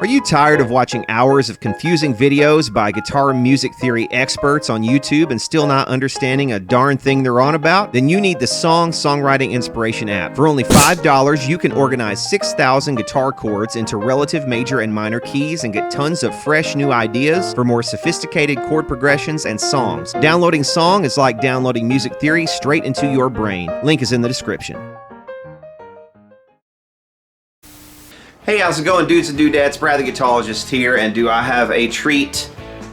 Are you tired of watching hours of confusing videos by guitar music theory experts on YouTube and still not understanding a darn thing they're on about? Then you need the Songwriting Inspiration app. For only $5, you can organize 6,000 guitar chords into relative major and minor keys and get tons of fresh new ideas for more sophisticated chord progressions and songs. Downloading Song is like downloading music theory straight into your brain. Link is in the description. Hey, how's it going, dudes and dudettes? Brad the Guitarologist here, and do I have a treat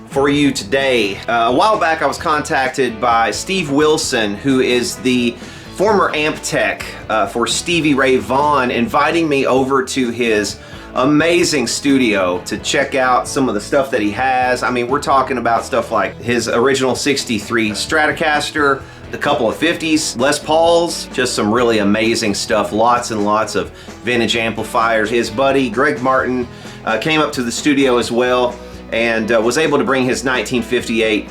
for you today. A while back I was contacted by Steve Wilson, who is the former amp tech for Stevie Ray Vaughan, inviting me over to his amazing studio to check out some of the stuff that he has. I mean, we're talking about stuff like his original 63 Stratocaster, a couple of 50s Les Pauls, just some really amazing stuff, lots and lots of vintage amplifiers. His buddy Greg Martin came up to the studio as well and was able to bring his 1958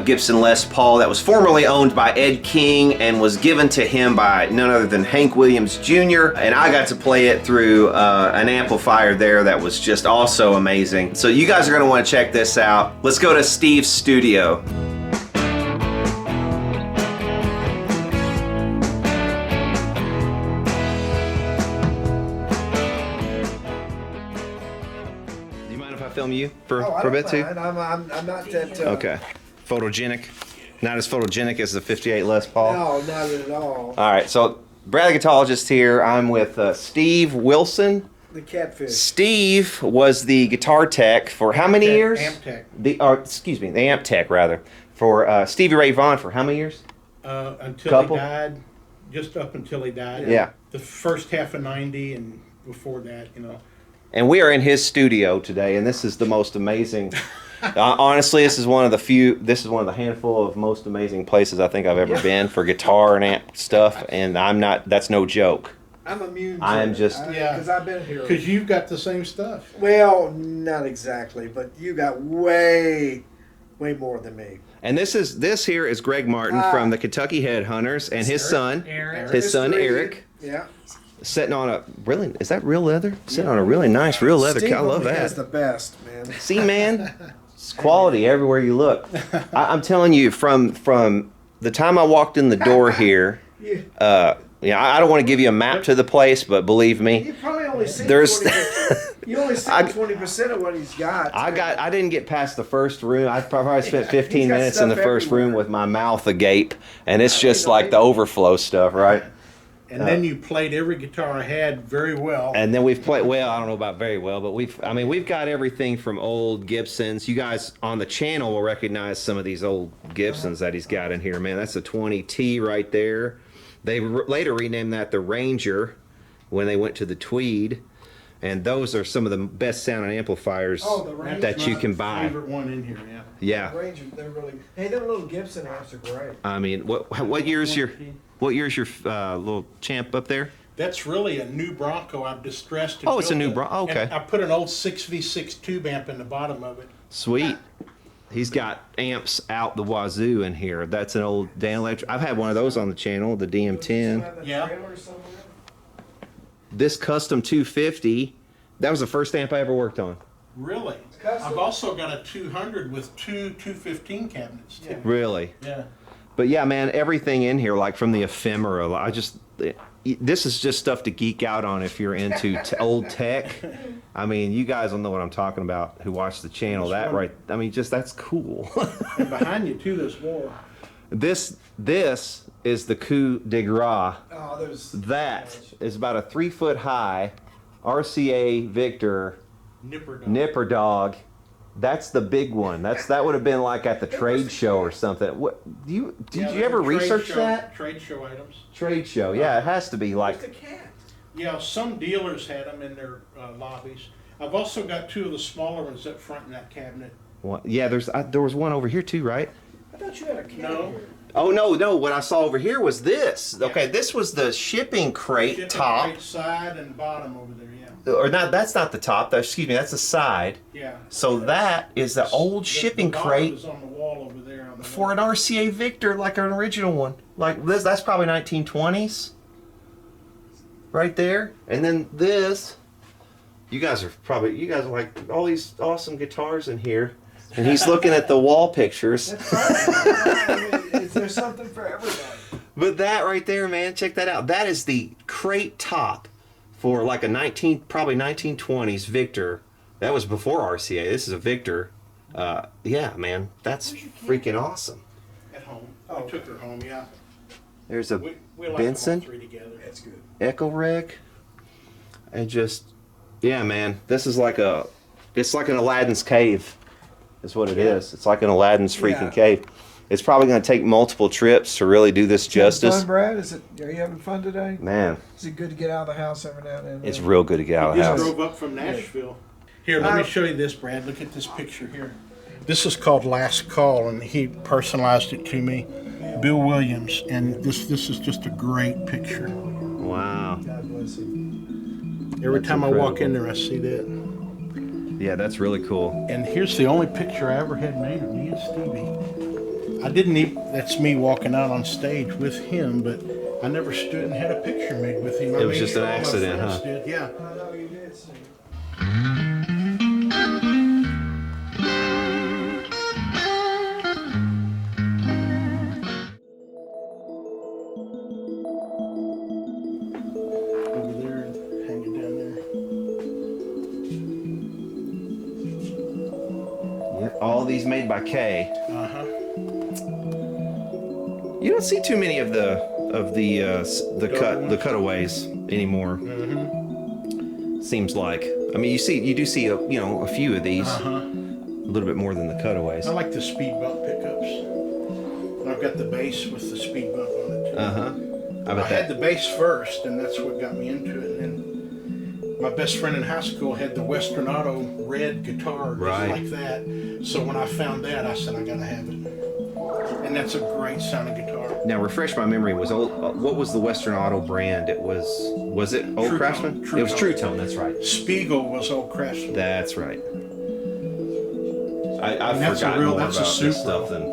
Gibson Les Paul that was formerly owned by Ed King and was given to him by none other than Hank Williams Jr. And I got to play it through an amplifier there that was just also amazing. So you guys are going to want to check this out. Let's go to Steve's studio. Film you for a bit too? I'm not that... okay. Photogenic? Not as photogenic as the 58 Les Paul? No, not at all. Alright, so Brad the Guitarologist here. I'm with Steve Wilson. The catfish. Steve was the guitar tech for how many years? Amp tech. The amp tech rather. For Stevie Ray Vaughan for how many years? Until he died. Just up until he died. Yeah. The first half of 90 and before that, you know. And we are in his studio today, and this is the most amazing. Honestly, this is one of the handful of most amazing places I think I've ever been for guitar and amp stuff. And that's no joke. I'm immune to I am it. just because I've been here. Because you've got the same stuff. Well, not exactly, but you got way more than me. And this here is Greg Martin from the Kentucky Headhunters, and his son Eric. Yeah. Sitting on a is that real leather? Sitting on a really nice real leather. Steve I love that. That's the best, man. See, man, it's quality everywhere you look. I'm telling you, from the time I walked in the door here, I don't want to give you a map to the place, but believe me, You probably only seen 20%. You only seen 20% of what he's got. I didn't get past the first room. I probably spent 15 minutes in the first everywhere. room with my mouth agape, and it's just like the overflow stuff, right? And then you played every guitar I had very well. And then we've played, well, I don't know about very well, but we've got everything from old Gibsons. You guys on the channel will recognize some of these old Gibsons that he's got in here, man. That's a 20T right there. They later renamed that the Ranger when they went to the Tweed. And those are some of the best sounding amplifiers that you can buy. Favorite one in here, yeah. Yeah. The Ranger, they're really. Hey, them little Gibson amps are great. I mean, what year's your little champ up there? That's really a new Bronco I've distressed. Oh, it's a new Bronco. Okay. And I put an old 6V6 tube amp in the bottom of it. Sweet. He's got amps out the wazoo in here. That's an old Dan Electric. I've had one of those on the channel, the DM10. Yeah. This custom 250, that was the first amp I ever worked on. Really? I've also got a 200 with two 215 cabinets too. Really? Yeah. But yeah, man, everything in here, like from the ephemera, this is just stuff to geek out on if you're into old tech. I mean, you guys will know what I'm talking about who watch the channel. That right, I mean, that's cool. And behind you too, this wall. This is the coup de grace. Oh, that is about a 3-foot high RCA Victor Nipper Dog. That's the big one. That would have been like at the trade show or something. What did you ever research that? Trade show items. Trade show, yeah, it has to be like. Where's the cat? Yeah, some dealers had them in their lobbies. I've also got two of the smaller ones up front in that cabinet. Well, yeah, there was one over here too, right? I thought you had a cat here. Oh no! What I saw over here was this. Yeah. Okay, this was the shipping crate top. Crate side and bottom over there, yeah. Or not? That's not the top. Excuse me. That's the side. Yeah. So that is the old shipping crate is on the wall over there. On the for an RCA Victor, like an original one. Like this. That's probably 1920s. Right there, and then this You guys are like all these awesome guitars in here, and he's looking at the wall pictures. That's right. There's something for everybody. But that right there, man, check that out. That is the crate top for like a probably 1920s Victor. That was before RCA. This is a Victor. Yeah, man, that's freaking awesome. At home. I took her home, yeah. There's a We like Benson, all three together. That's good. Echo Rec, and just, yeah, man, this is like it's like an Aladdin's cave, is what it is. It's like an Aladdin's freaking cave. It's probably going to take multiple trips to really do this justice. Fun, Brad? Are you having fun today? Man, Is it good to get out of the house every now and then? it's real good to get out of the Just house. drove up from Nashville. Here, let me show you this, Brad. Look at this picture here. This is called Last Call, and he personalized it to me. Bill Williams, and this is just a great picture. Wow. God bless him. Every That's time I walk in incredible. there, I see that. Yeah, that's really cool. And here's the only picture I ever had made of me and Stevie. I didn't even, that's me walking out on stage with him, but I never stood and had a picture made with him. It was just an accident, huh? Did, yeah. I know you did see. Over there and hanging down there. Yep, all these made by Kay. Uh-huh. You don't see too many of the cutaways anymore. Mm-hmm. Seems like. I mean, you do see a few of these. Uh-huh. A little bit more than the cutaways. I like the speed bump pickups. And I've got the bass with the speed bump on it too. Uh-huh. I had the bass first, and that's what got me into it. And then my best friend in high school had the Western Auto red guitar, just Right. like that. So when I found that, I said I gotta have it. And that's a great sounding guitar. Now, refresh my memory. Was what was the Western Auto brand? It was it Old True Craftsman? Tone. It was True Tone. That's right. Spiegel was Old Craftsman. That's right. I've And that's a forgotten real- more that's a about super- this stuff than.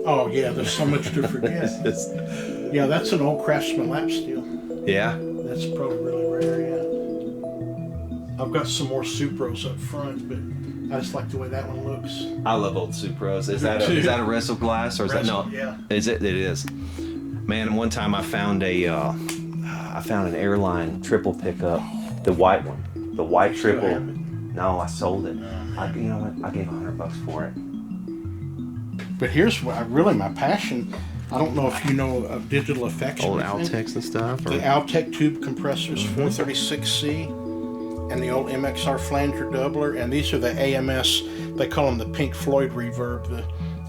Oh yeah, there's so much to forget. Yeah, that's an Old Craftsman lap steel. Yeah. That's probably really rare, yeah. I've got some more Supros up front, but I just like the way that one looks. I love old Supros. Is that a wrestle glass or is that no? Yeah. Is it? It is. Man, one time I found an airline triple pickup, the white one, the white Still triple. have it? No, I sold it. You know what? I gave $100 for it. But here's what my passion. I don't know if you know of digital effects. Old or anything. Altex and stuff. The Altec tube compressors, 436C, and the old MXR flanger doubler, and these are the AMS. They call them the Pink Floyd reverb. The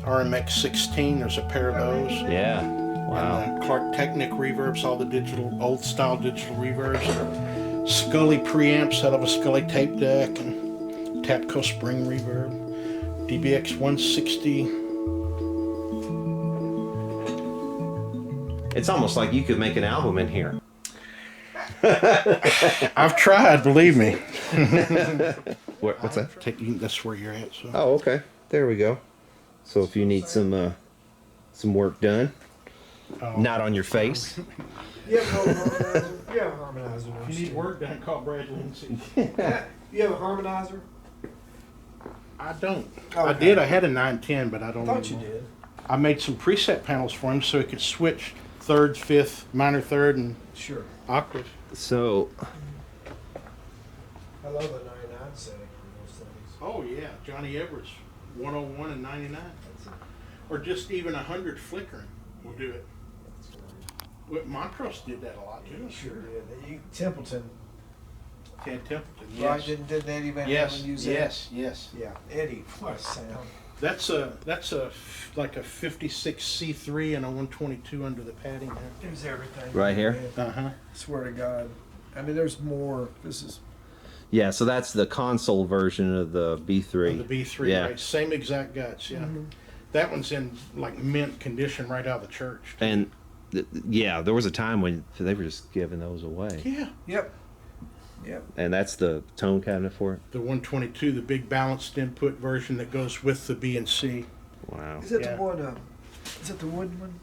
RMX 16. There's a pair of those. Yeah. Wow. And the Clark Technic reverbs, all the old style digital reverbs. Scully preamps out of a Scully tape deck, and Tapco Spring reverb. DBX 160. It's almost like you could make an album in here. I've tried, believe me. What's that? That's where you're at. So. Oh, okay. There we go. So if you need some work done, not on your face. You have no harmonizer? You have a harmonizer. If you need work done, call Brad Lindsay. You have a harmonizer? I don't. Okay. I did. I had a 910, but I don't. I thought you anymore. did. I made some preset panels for him so he could switch third, fifth, minor third, and Sure. octave. So I love the 99 setting for those things. Oh yeah, Johnny Edwards, 101 and 99, or just even 100 flickering will do it. Well, Montrose did that a lot too. Sure did. Templeton, Ted Templeton, right? yes. Didn't Eddie Van Yes, Halen use yes, yes. that? Yeah, Eddie. What a sound. That's like a 56 C3 and a 122 under the padding there. It was everything. Right here? Uh-huh. Swear to God. I mean, there's more. This is. yeah, so that's the console version of the B3. On the B3, Yeah. right? Same exact guts, yeah. That one's in like mint condition right out of the church. And yeah, there was a time when they were just giving those away. Yeah. Yep. Yep. And that's the tone cabinet for it. The 122, the big balanced input version that goes with the B and C. Wow. Is that Yeah. the one? Is that the wooden one?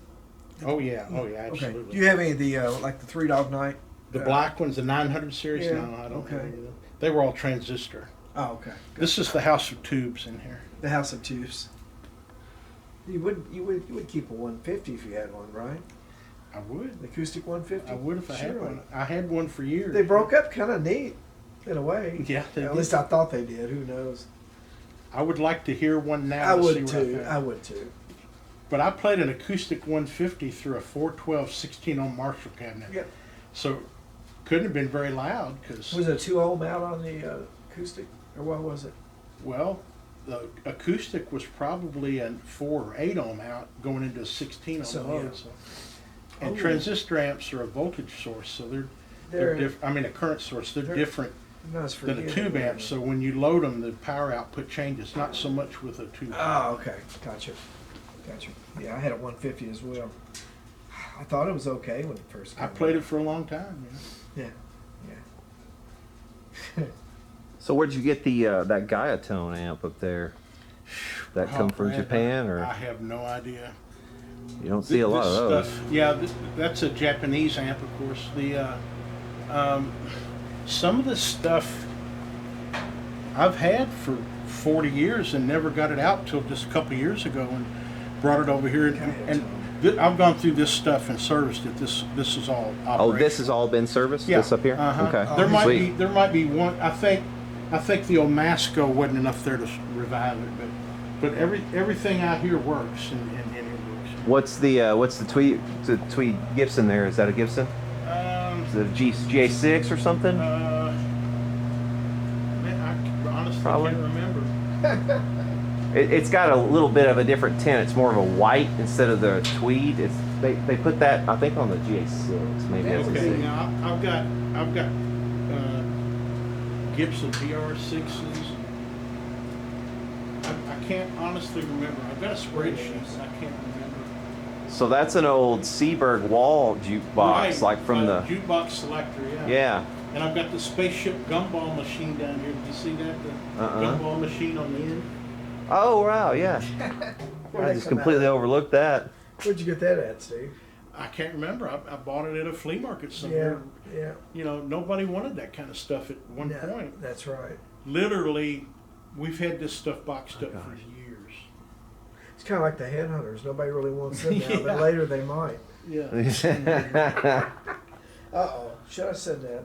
Oh yeah, Okay. absolutely. Do you have any of the like the Three Dog Night? The black ones, the 900 series? Yeah, No, I don't okay. have any of them. They were all transistor. Oh, okay. This is the house of tubes in here. The House of Tubes. You would keep a 150 if you had one, right? I would. An acoustic 150. I would if I had Surely. one. I had one for years. They broke up kind of neat, in a way. Yeah, they At did. least I thought they did. Who knows? I would like to hear one now. I to would see what too. found. I would too. But I played an acoustic 150 through a 412 16 ohm Marshall cabinet. Yep. So couldn't have been very loud because, Was it a 2 ohm out on the acoustic, or what was it? well, the acoustic was probably a 4 or 8 ohm out going into a 16 ohm So, load. yeah. So. And Oh. transistor amps are a voltage source, so they're They're I mean a current source. They're they're- different not for than a tube amp. So when you load them, the power output changes. Not so much with a tube. Oh, okay. Gotcha. Yeah, I had a 150 as well. I thought it was okay when it first came I played out. it for a long time. You know? Yeah. So where'd you get the that Gaia tone amp up there? That come Oh, from Brad, Japan, or I have no idea. you don't see a lot of those? Stuff, yeah, that's a Japanese amp, of course. The some of the stuff I've had for 40 years and never got it out till just a couple of years ago and brought it over here. And I've gone through this stuff and serviced it. This is all Oh, operational. this has all been serviced. Yeah. This up here. Uh-huh. Okay. There might be one. I think the old Masco wasn't enough there to revive it, but everything out here works and it works. What's the Tweed Gibson there? Is that a Gibson? Is it a GA6 or something? Man, I honestly Probably. can't remember. It's got a little bit of a different tint. It's more of a white instead of the tweed. They put that, I think, on the GA6. Maybe that's a Okay, 6. now I've got Gibson PR6s. I can't honestly remember. I've got a spreadsheet, but I can't remember. So that's an old Seaberg wall jukebox, Right, like from the. jukebox selector, yeah. Yeah. And I've got the spaceship gumball machine down here. Did you see that? The gumball machine on the end. Oh wow, yeah. Where'd I they just come completely out? overlooked that. Where'd you get that at, Steve? I can't remember. I bought it at a flea market somewhere. Yeah. You know, nobody wanted that kind of stuff at one No, point. That's right. Literally, we've had this stuff boxed up for gosh. years. It's kind of like the Headhunters. Nobody really wants them now, Yeah. but later they might. Yeah. Uh-oh. Should I have said that?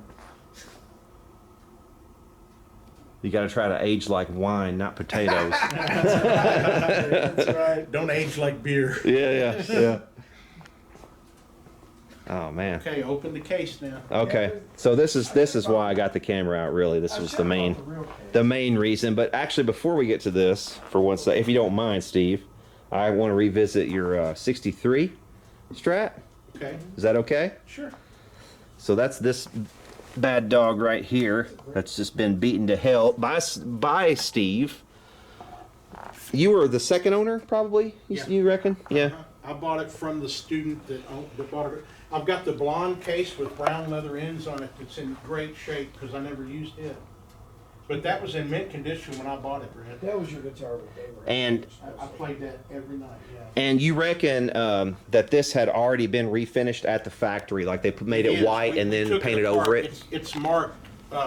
You got to try to age like wine, not potatoes. That's right. Don't age like beer. Yeah. Oh man. Okay, open the case now. Okay, so this is why I got the camera out. Really, this was the main reason. But actually, before we get to this, for one second, if you don't mind, Steve, I want to revisit your '63 Strat. Okay, Is that okay? sure. So that's this bad dog right here. That's just been beaten to hell by Steve. You were the second owner, probably. Yeah. You reckon? Yeah. I bought it from the student that bought it. I've got the blonde case with brown leather ends on it that's in great shape because I never used it. But that was in mint condition when I bought it, Brad. That was your guitar with Dave. And I played that every night, yeah. And you reckon that this had already been refinished at the factory, like they made it Yes, white we and then took painted apart. over it? It's marked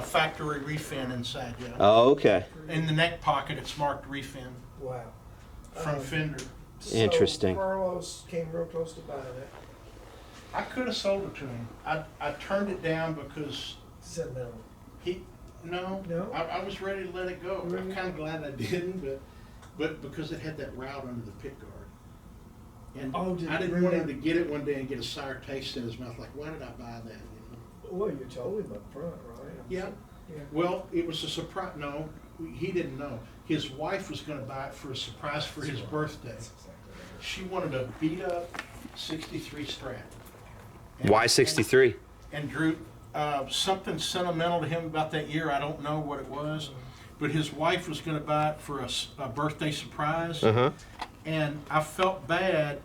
factory refin inside, yeah. Oh, okay. In the neck pocket, it's marked refin Wow. from Fender. Interesting. So Carlos came real close to buying it. I could have sold it to him. I turned it down because Sentimental. No. No? I was ready to let it go. Really? I'm kind of glad I didn't, but because it had that route under the pick guard. And Oh, did I it didn't want really? him to get it one day and get a sour taste in his mouth. Like, why did I buy that? You know? Well, you told him up front, right? Yeah. Yeah. Well, it was a surprise. No, he didn't know. His wife was going to buy it for a surprise for his birthday. That's exactly right. She wanted a beat up '63 Strat. And- Why 63? And Drew, something sentimental to him about that year. I don't know what it was, but his wife was going to buy it for a birthday surprise, and I felt bad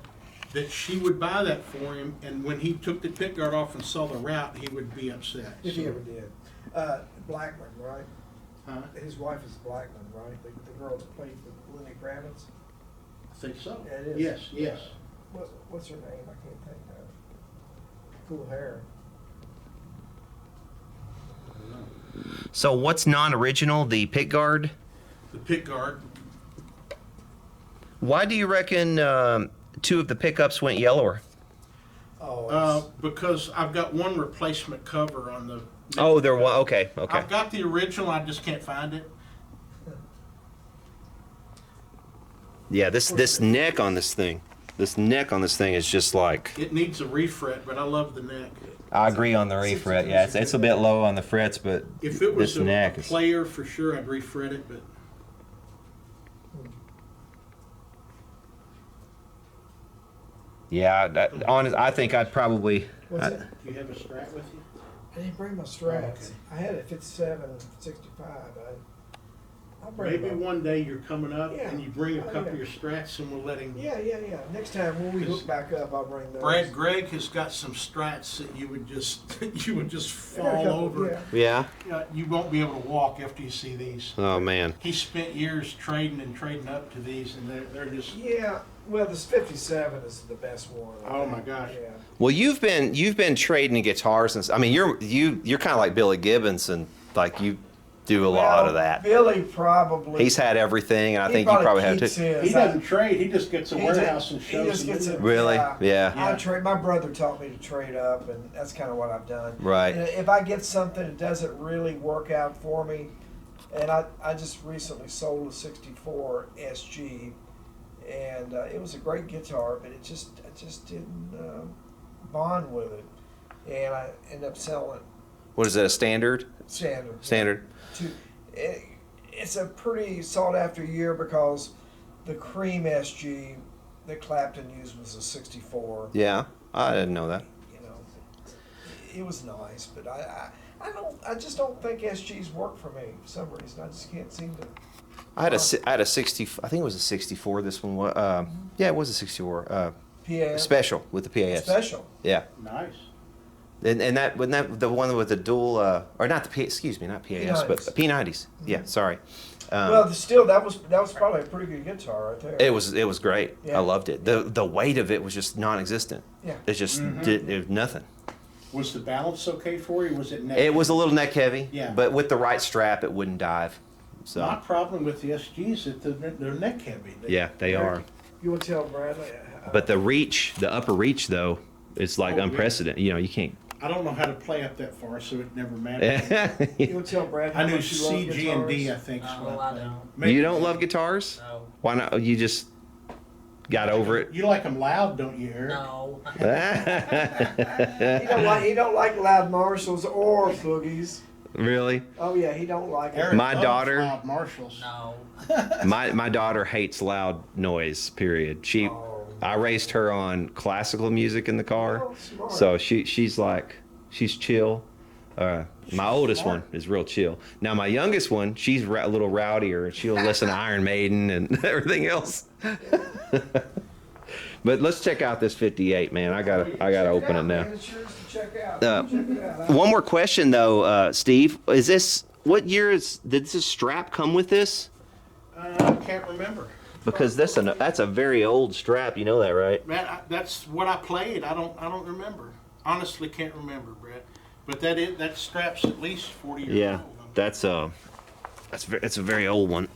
that she would buy that for him, and when he took the pick guard off and saw the route, he would be upset. If he ever did. Blackman, right? Huh? His wife is Blackman, right? The girl that played with Lenny Kravitz. I think so. Yeah, it is. Yes, yes. What's her name? I can't think of. Cool hair. So what's non-original? The pick guard? The pick guard. Why do you reckon two of the pickups went yellower? Because I've got one replacement cover on the. Oh, there was. Okay. I've got the original. I just can't find it. Yeah, this neck on this thing. This neck on this thing is just like. It needs a refret, but I love the neck. I agree on the refret. Yeah, it's a bit low on the frets, but if it was this neck a player, for sure, I'd refret it. But yeah, honest, I think I'd probably. What's it? do you have a Strat with you? I didn't bring my Strats. Okay. I had a 57 and 65. I'll bring Maybe them. one day you're coming up Yeah. and you bring a Oh, couple yeah. of your Strats and we'll let him. Yeah. Next time when we hook back up, I'll bring those. Brad Greg has got some Strats that you would just you would just I got a fall couple, over. Yeah. You won't be able to walk after you see these. Oh man. He spent years trading up to these, and they're just. Yeah. Well, this 57 is the best one. I Oh think. my gosh. Yeah. Well, you've been trading guitars since. I mean, you're kind of like Billy Gibbons, and like you do a lot of that. Billy probably. He's had everything, and I he think you probably have keeps too. his. He doesn't trade. He just gets a He warehouse just- and he shows just them. gets in a- there. Really? Yeah. I trade. My brother taught me to trade up, and that's kind of what I've done. Right. And if I get something that doesn't really work out for me, and I just recently sold a '64 SG, and it was a great guitar, but I just didn't bond with it, and I ended up selling it. What is it? A standard? Standard. Standard. It's a pretty sought after year because the cream SG that Clapton used was a '64. Yeah. I didn't know that. You know, it was nice, but I just don't think SGs work for me for some reason. I just can't seem to. I had a 60. I think it was a 64. This one was. Yeah, it was a 64. PAS Special with the PAS. special. Yeah. Nice. And that wasn't that the one with the dual or not the P, excuse me, not PAS, but P90s. P90s. Yeah, sorry. Well, still that was probably a pretty good guitar right there. It was great. Yeah. I loved it. The weight of it was just non-existent. Yeah. It just it was nothing. Was the balance okay for you? Was it neck? It was a little neck heavy. Yeah. But with the right strap, it wouldn't dive. So My problem with the SGs is that they're neck heavy. yeah, they are. You want to tell Bradley? But the reach, the upper reach though, is like Oh, yeah. unprecedented. You know, you can't. I don't know how to play up that far, so it never mattered. You want to tell Brad? I how knew much you love C, G, and D. I guitars? think is No, what I I played. don't. Maybe- You don't love guitars? No. Why not? You just got over it. You like them loud, don't you, Eric? No. He don't like loud Marshalls or boogies. Really? Oh yeah, he don't like Eric it. My loves daughter- loud Marshalls. No. My daughter hates loud noise. Period. Oh. I raised her on classical music in the car, Oh, smart. so she's chill. My oldest smart. one is real chill. Now my youngest one, she's a little rowdier, and she'll listen to Iron Maiden and everything else. But let's check out this 58, man. I gotta open it now. Man, it's yours to check out. Uh, Check it out. One more question though, Steve. Is this what year did this strap come with this? I can't remember. Because that's a very old strap. You know that, right? Man, that's what I played. I don't remember. Honestly, can't remember, Brett. But that strap's at least 40 years Yeah, old. it's a very old one.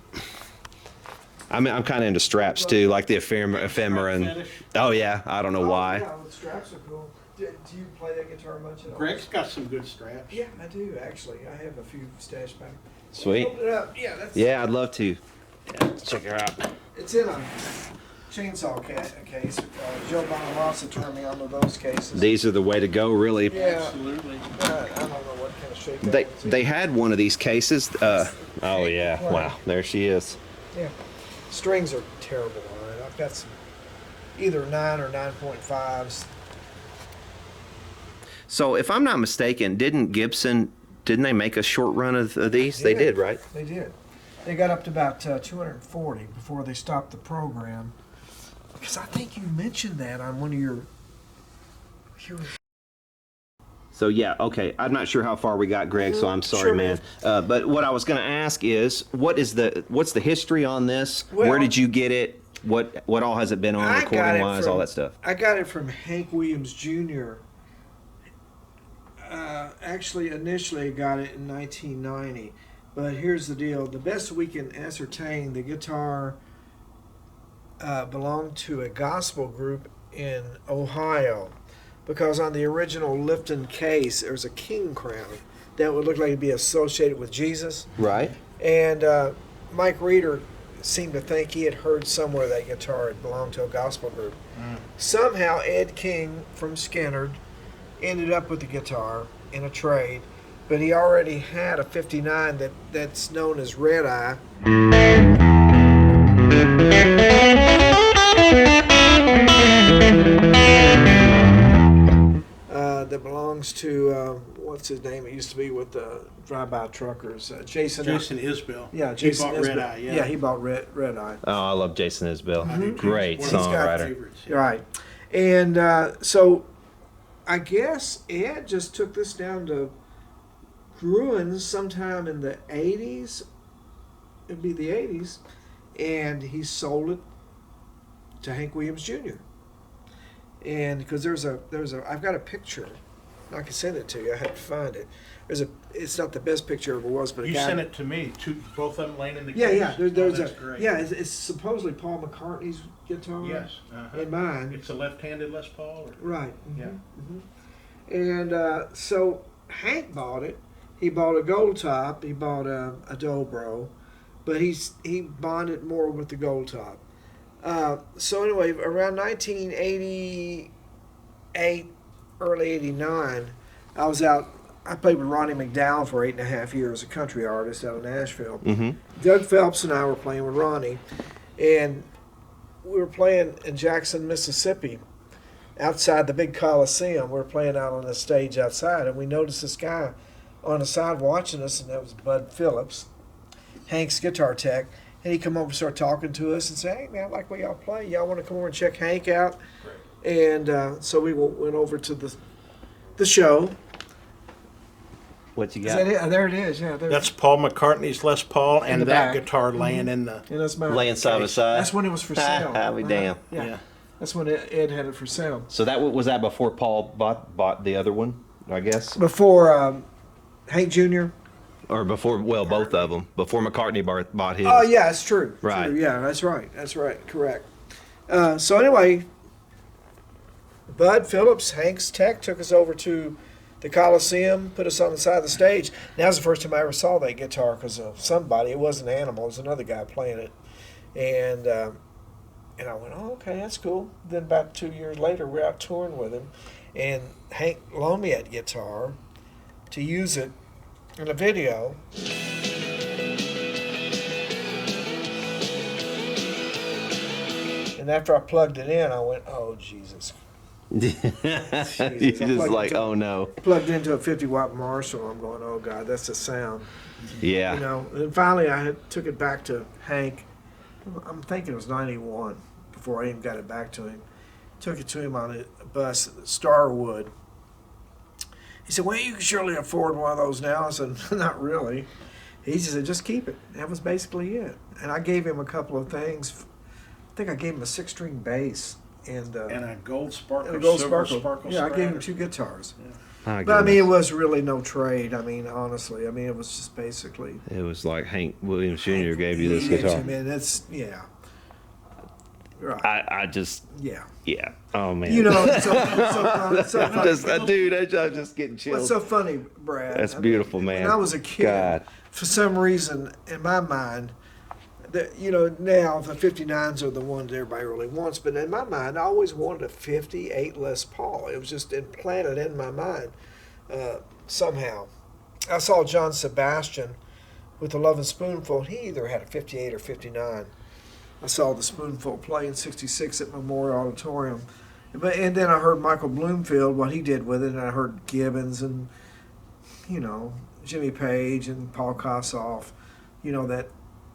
I'm kind of into straps too, like the ephemera and. fetish. Oh yeah, I don't know why. Yeah, the straps are cool. Do you play that guitar much at all? Greg's got some good straps. Yeah, I do actually. I have a few stashed back. Sweet. Open it up. Yeah, that's. Yeah, I'd love to. Yeah, check her out. It's in a chainsaw case. Joe Bonamassa turned me onto those cases. These are the way to go, really. Yeah. Absolutely. I don't know what kind of shape. They that was in. they had one of these cases. Oh yeah, wow, there she is. Yeah. Strings are terrible on it. I've got some either 9 or 9.5s. So if I'm not mistaken, didn't they make a short run of these? They did, right? They did. They got up to about 240 before they stopped the program. Because I think you mentioned that on one of your. So yeah, okay. I'm not sure how far we got, Greg. So I'm sorry, Sure, man. But what I was going to ask is, what's the history on this? Well- Where did you get it? What all has it been on, I got recording it wise, from- all that stuff? I got it from Hank Williams Jr. actually initially got it in 1990, but here's the deal: the best we can ascertain, the guitar belonged to a gospel group in Ohio, because on the original Lifton case there's a king crown that would look like it'd be associated with Jesus. Right. And Mike Reeder seemed to think he had heard somewhere that guitar had belonged to a gospel group. Somehow Ed King from Skinnerd ended up with the guitar in a trade, but he already had a 59 that's known as Red Eye. That belongs to what's his name? It used to be with the drive-by truckers. Jason Isbell. Yeah, Jason He bought Isbell. Red Eye, yeah. He bought Red Eye. Oh, I love Jason Isbell. Great One of my songwriter. favorites, yeah. Right, and so I guess Ed just took this down to Gruen sometime in the '80s. It'd be the '80s, and he sold it to Hank Williams Jr. And because I've got a picture. I can send it to you. I had to find it. It's not the best picture ever was, but a You guy, sent it to me, both of them laying in the Yeah, case? yeah. There's that's great. Yeah, it's supposedly Paul McCartney's guitar. Yes. And mine. It's a left-handed Les Paul? Or? Right. Yeah. And so Hank bought it. He bought a gold top. He bought a dobro, but he bonded more with the gold top. So anyway, around 1988, early '89, I was out. I played with Ronnie McDowell for 8.5 years, a country artist out of Nashville. Doug Phelps and I were playing with Ronnie, and we were playing in Jackson, Mississippi, outside the big Coliseum. We were playing out on the stage outside, and we noticed this guy on the side watching us, and that was Bud Phillips, Hank's guitar tech. And he come over and start talking to us and say, "Hey man, I like what y'all play. Y'all want to come over and check Hank out?" And so we went over to the show. What you Is got? that it? There it is. Yeah, there. That's Paul McCartney's Les Paul, and the that back. guitar laying in the... And that's mine. Laying side by side. That's when it was for sale. I'll be damn. Yeah. Yeah. That's when Ed had it for sale. So was that before Paul bought the other one, I guess? Before Hank Jr. Or before, well, both of them. Before McCartney bought his. Oh yeah, it's true. Right. True. Yeah, that's right. That's right. Correct. So anyway, Bud Phillips, Hank's tech, took us over to the Coliseum, put us on the side of the stage. That was the first time I ever saw that guitar because of somebody. It wasn't Animal. It was another guy playing it. And I went, oh, okay, that's cool. Then about 2 years later, we're out touring with him. And Hank loaned me that guitar to use it in a video. And after I plugged it in, I went, oh, Jesus. You just like, oh no. Plugged into a 50-watt Marshall. I'm going, oh, God, that's the sound. Yeah. You know, and finally I took it back to Hank. I'm thinking it was 91 before I even got it back to him. Took it to him on a bus at Starwood. He said, well, you can surely afford one of those now. I said, not really. He just said, just keep it. That was basically it. And I gave him a couple of things. I think I gave him a 6-string bass. And a gold sparkle, and a gold silver sparkle. sparkle Yeah, I gave him Stratus. 2 guitars. My But I mean, it goodness. was really no trade. I mean, honestly, I mean, it was just basically. It was like Hank Williams Jr. gave you this He gave guitar. to me, and that's, yeah. Right. I just, Yeah. yeah. Oh man. You know, it's so funny. It's so I'm funny. just, dude, I'm just getting chills. What's so funny, Brad? That's I mean, beautiful, man. When I was a kid, God. for some reason, in my mind, that now the 59s are the ones everybody really wants, but in my mind, I always wanted a 58 Les Paul. It was just implanted in my mind somehow. I saw John Sebastian with the Love and Spoonful. He either had a 58 or 59. I saw the Spoonful play in '66 at Memorial Auditorium. And then I heard Michael Bloomfield, what he did with it, and I heard Gibbons and, Jimmy Page and Paul Kossoff, that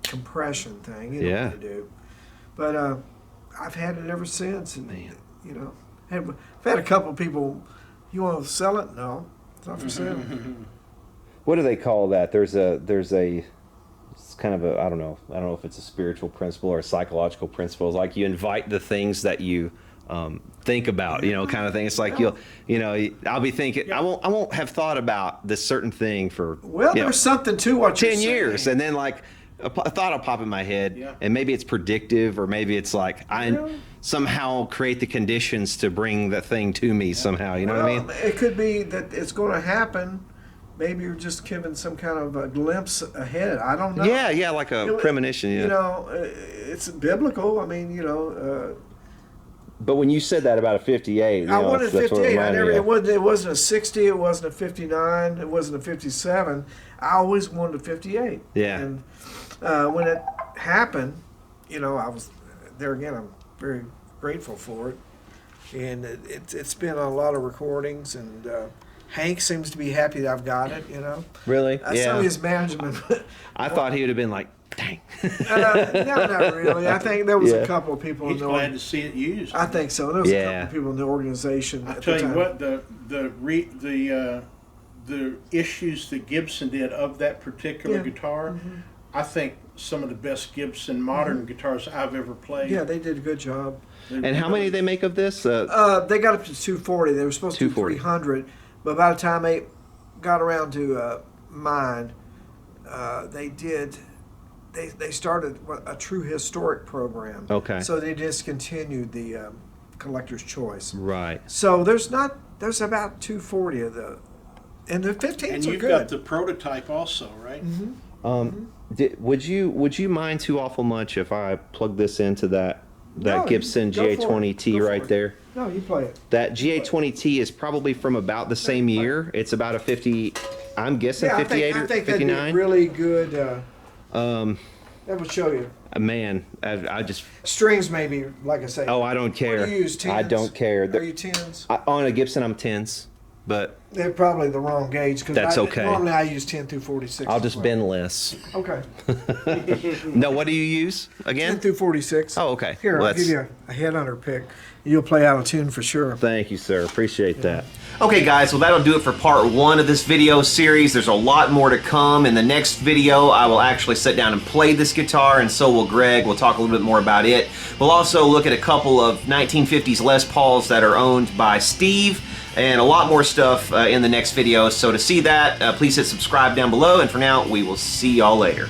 compression thing, Yeah. what they do. But I've had it ever since, and, I've had a couple of people, you want to sell it? No, it's not for sale. What do they call that? There's a it's kind of a, I don't know if it's a spiritual principle or a psychological principle. It's like you invite the things that you think about, you know, kind of thing. It's like I'll be thinking, I won't have thought about this certain thing for there's something to what 10 you're years, saying. and then like a thought will pop in my head, Yeah. and maybe it's predictive, or maybe it's like I somehow create the conditions to bring the thing to me somehow. You know what I mean? It could be that it's going to happen. Maybe you're just given some kind of a glimpse ahead. I don't know. Yeah, like a premonition. Yeah. You know, it's biblical. I mean, you know. But when you said that about a 58, I wanted a 58. It wasn't a 60. It wasn't a 59. It wasn't a 57. I always wanted a 58. Yeah. And when it happened, you know, I was there again. I'm very grateful for it, and it's been a lot of recordings. And Hank seems to be happy that I've got it. You know. Really? Some of his management. I thought he would have been like, dang. No, not really. I think there was a couple of people. He's glad to see it used. I think so. There was a couple of people in the organization. I tell you what, the issues that Gibson did of that particular guitar, I think some of the best Gibson modern guitars I've ever played. Yeah, they did a good job. And how many did they make of this? They got up to 240. They were supposed to do 300, but by the time they got around to mine, they started a true historic program. Okay. So they discontinued the collector's choice. Right. So there's about 240 of the, and the 15s are good. And you've got the prototype also, right? Would you mind too awful much if I plug this into that No, Gibson go for it. GA20T Go right for it. there? No, you play it. That GA20T is probably from about the same year. It's about a 50. I'm guessing 58 I or think 59. that'd be really good. That would show you. Man, I just. Strings maybe, like I say. Oh, I don't care. What do you use, 10s? I don't care. Are you 10s? On a Gibson, I'm 10s, but They're probably the wrong gauge. That's okay. Normally I use 10 through 46. I'll just bend less. Okay. No, what do you use again? 10 through 46. Oh, okay. Here, Well, I'll give you a headhunter pick. You'll play out of tune for sure. Thank you, sir. Appreciate that. Okay, guys, well, that'll do it for part 1 of this video series. There's a lot more to come. In the next video, I will actually sit down and play this guitar, and so will Greg. We'll talk a little bit more about it. We'll also look at a couple of 1950s Les Pauls that are owned by Steve, and a lot more stuff in the next video. So to see that, please hit subscribe down below, and for now, we will see y'all later.